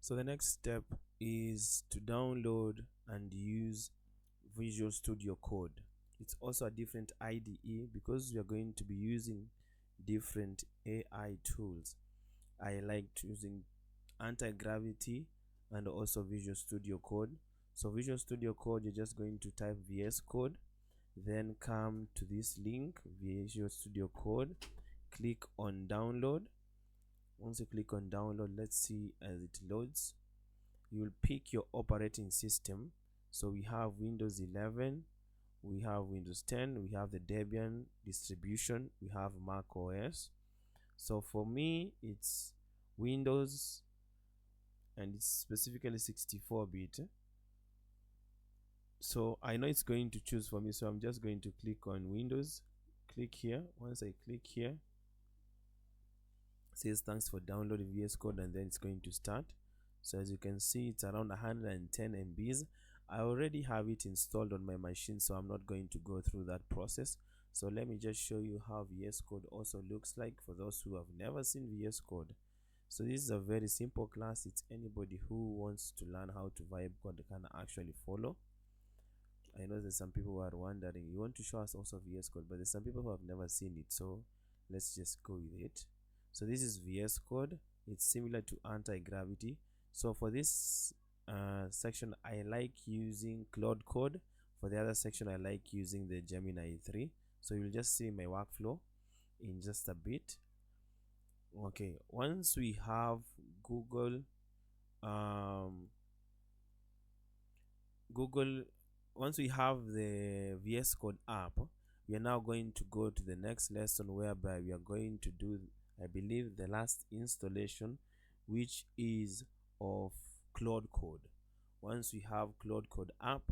So the next step is to download and use Visual Studio Code. It's also a different IDE because we are going to be using different AI tools. I like using anti-gravity and also Visual Studio Code. So Visual Studio Code, you're just going to type VS Code, then come to this link, Visual Studio Code, click on download. Once you click on download, let's see as it loads. You will pick your operating system. So we have Windows 11, we have Windows 10, we have the Debian distribution, we have Mac OS. So for me it's Windows, and it's specifically 64-bit. So I know it's going to choose for me, so I'm just going to click on Windows, click here. Once I click here, it says thanks for downloading VS Code, and then it's going to start. So as you can see, it's around 110 MBs. I already have it installed on my machine, so I'm not going to go through that process. So let me just show you how VS Code also looks like for those who have never seen VS Code. So this is a very simple class. It's anybody who wants to learn how to vibe code can actually follow. I know there's some people who are wondering, you want to show us also VS Code, but there's some people who have never seen it, so let's just go with it. So this is VS Code. It's similar to anti-gravity. So for this section, I like using Cloud Code. For the other section, I like using the Gemini 3. So you'll just see my workflow in just a bit. Okay, once we have Google Google once we have the VS Code app, we are now going to go to the next lesson, whereby we are going to do, I believe, the last installation, which is of Cloud Code. Once we have Cloud Code app,